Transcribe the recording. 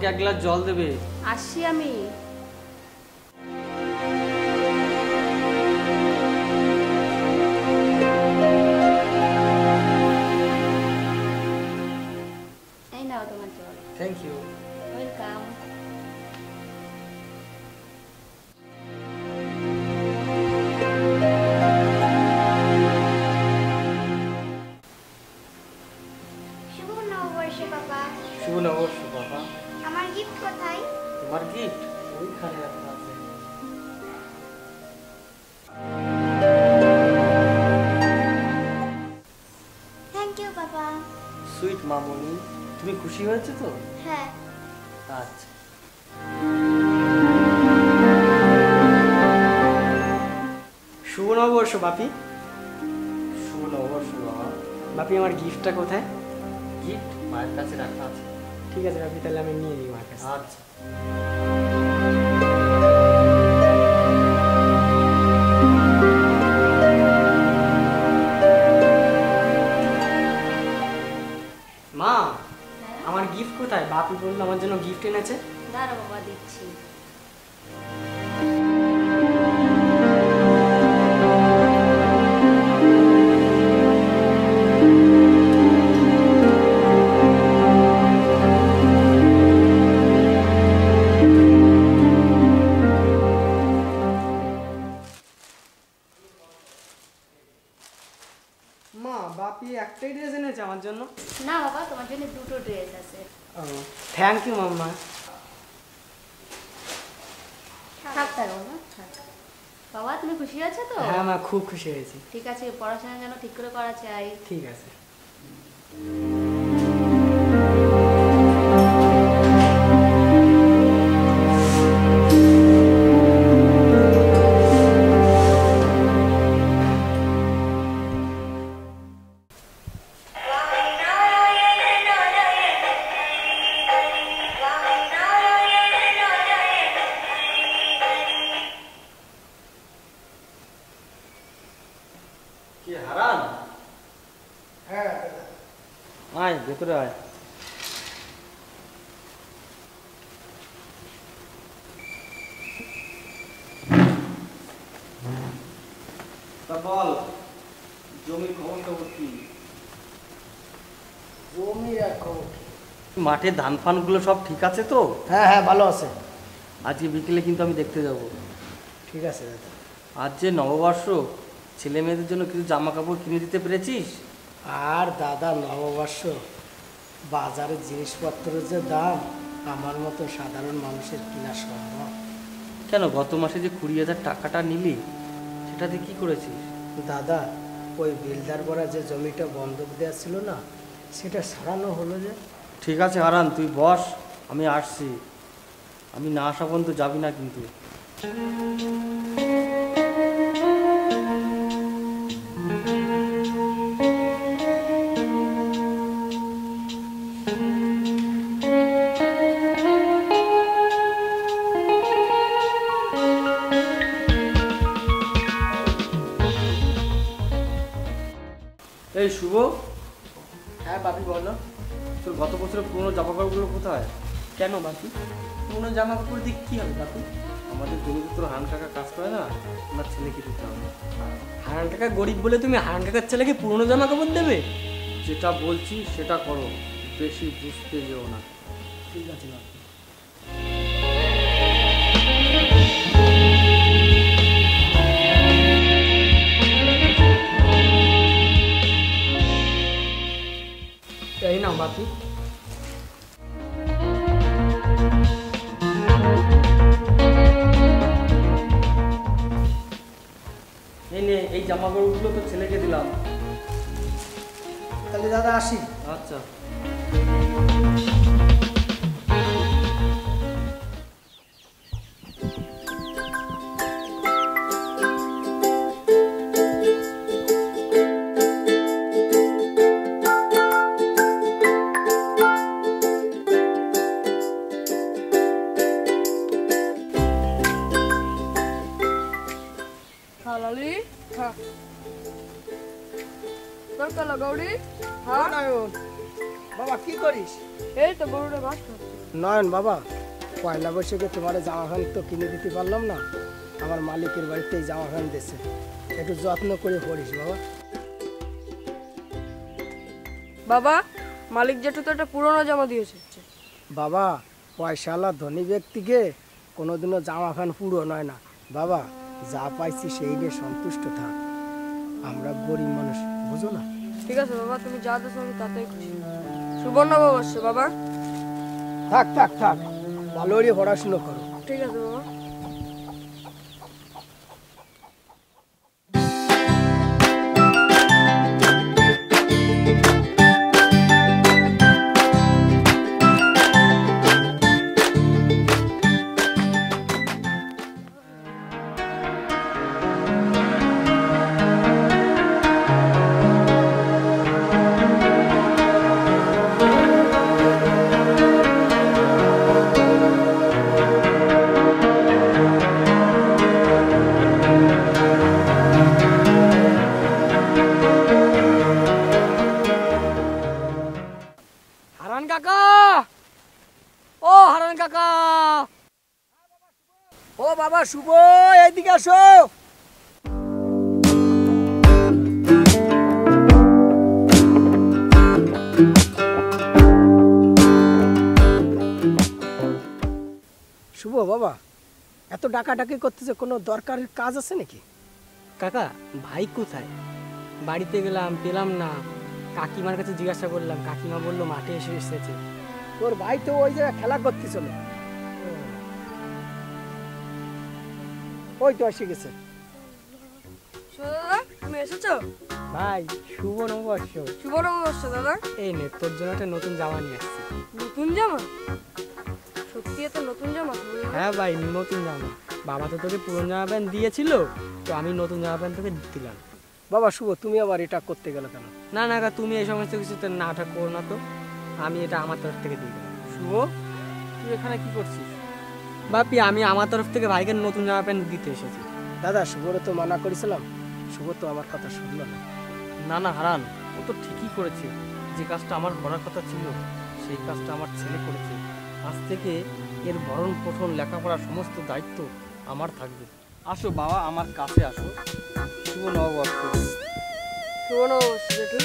এক গ্লাস জল দেবে। আসছি আমি। এই নাও তোমার জল। Thank you. ওয়েলকাম। শুভ নববর্ষ বাবা। শুভ নববর্ষ বাবা। আমার গিফট কোথায়? তোমার গিফট ওইখানে রাখা আছে। থ্যাংক ইউ বাবা। সুইট মামুনি, তুমি খুশি হয়েছো তো? হ্যাঁ। আচ্ছা। শুভ নববর্ষ বাপি। শুভ নববর্ষ বাবা। বাপি আমার গিফটটা কোথায়? গিফট মায়ের কাছে রাখা আছে। ঠিক আছে বাপি, তাহলে আমি নিয়ে নিই মায়ের কাছে। আচ্ছা। মা, আমার গিফট কোথায়? বাপি বললো আমার জন্য গিফট এনেছে। দাঁড়া বাবা, দিচ্ছি। মা, বাপি একটাই ড্রেস এনেছে আমার জন্য? না বাবা, তোমার জন্য দুটো ড্রেস আছে। থ্যাংক ইউ মাম্মা। থাক থাকো না, থাক। বাবা তুমি খুশি আছো তো? হ্যাঁ মা, খুব খুশি হয়েছি। ঠিক আছে, পড়াশোনা যেন ঠিক করে করা চাই। ঠিক আছে। কি হারান? হ্যাঁ। আয় ভেতরে আয়। তা বল, জমির খবর খবর কি? জমি রাখো। মাঠে ধান ফানগুলো সব ঠিক আছে তো? হ্যাঁ হ্যাঁ, ভালো আছে। আজকে বিকেলে কিন্তু আমি দেখতে যাব। ঠিক আছে দাদা। আজ যে নববর্ষ, ছেলে মেয়েদের জন্য কিছু জামা কাপড় কিনে দিতে পেরেছিস? আর দাদা, নববর্ষ, বাজারের জিনিসপত্রের যে দাম, আমার মতো সাধারণ মানুষের কিনা সম্ভব? কেন, গত মাসে যে 20,000 টাকাটা নিলি, সেটাতে কি করেছিস? দাদা, ওই বিলদার করা যে জমিটা বন্ধক দেওয়া ছিল না, সেটা সারানো হলো যে। ঠিক আছে হারান, তুই বস, আমি আসছি। আমি না আসা পর্যন্ত যাবি না কিন্তু। এই শুভ। হ্যাঁ বাপি বলো। তোর গত বছরের পুরোনো জামা কাপড়গুলো কোথায়? কেন বাপি? পুরোনো জামা কাপড় দিক কী হবে বাপি? আমাদের জমিতে তোর হারান কাকা কাজ করে না, ওনার ছেলেকে দিতে হবে। হারান কাকা গরিব বলে তুমি হারান কাকার ছেলেকে পুরোনো জামা কাপড় দেবে? যেটা বলছি সেটা করো, বেশি বুঝতে যেও না। ঠিক আছে বাপি। এই নাও বাপি। এই নে, এই জামা কাপড়গুলো তো ছেলেকে দিলাম। তাহলে দাদা আসি। আচ্ছা। হালালি হ্যাঁ তোর কালা গৌরী হ্যাঁ বাবা কি করিস? এই তো গরুটা ঘাস খাচ্ছে। নয়ন বাবা, পয়লা বৈশাখে তোমার জামা প্যান্ট তো কিনে দিতে পারলাম না, আমার মালিকের বাড়িতেই জামা প্যান্ট দিয়েছে, একটু যত্ন করে পড়িস বাবা। বাবা, মালিক জেঠু তো একটা পুরনো জামা দিয়েছে। বাবা, পয়সাওয়ালা ধনী ব্যক্তিকে কোনোদিনও জামা প্যান্ট পুরো নয় না বাবা, যা পাইছি সেই নিয়ে সন্তুষ্ট থাক, আমরা গরিব মানুষ, বুঝো না? ঠিক আছে বাবা, তুমি যা দেছো আমি তাতেই খুশি। শুভ নববর্ষ বাবা। থাক থাক থাক, ভালো করে পড়াশুনো করো। ঠিক আছে বাবা। হারান কাকা, ও হারান কাকা, ও বাবা শুভ, এইদিকে আসো। শুভ বাবা, এত ডাকাডাকি করতেছে, কোনো দরকারের কাজ আছে নাকি? কাকা, ভাই কোথায়? বাড়িতে গেলাম, পেলাম না। কাকিমার কাছে জিজ্ঞাসা করলাম, কাকিমা বললো মাঠে এসেছে। তোর ভাই তো ওই জায়গায় খেলা করতেছিল, ওই তো এসে গেছে। দাদা, তুমি এসেছো? ভাই, শুভ নববর্ষ। শুভ নববর্ষ দাদা। এই নে, তোর জন্য একটা নতুন জামা নিয়ে আসছি। নতুন জামা? সত্যি এত নতুন জামা? হ্যাঁ ভাই, নতুন জামা। বাবা তো তোকে পুরনো জামা প্যান্ট দিয়েছিল, তো আমি নতুন জামা প্যান্ট তোকে দিলাম। বাবা শুভ, তুমি আবার এটা করতে গেলে কেন? না না কাকা, তুমি এই সমস্ত কিছুতে নাটা করো না তো, আমি এটা আমার তরফ থেকে দিয়ে দিলাম। শুভ, তুই এখানে কি করছিস? বাপি, আমি আমার তরফ থেকে ভাইকে নতুন জামা প্যান্ট দিতে এসেছি। দাদা, শুভরে তো মানা করেছিলাম, শুভ তো আমার কথা শুনলো না। না না হারান, ও তো ঠিকই করেছে, যে কাজটা আমার করার কথা ছিল সেই কাজটা আমার ছেলে করেছে। আজ থেকে এর ভরণ পোষণ লেখাপড়ার সমস্ত দায়িত্ব আমার থাকবে। আসো বাবা, আমার কাছে আসো। শুভ নববর্ষ। শুভ নববর্ষ জেঠু।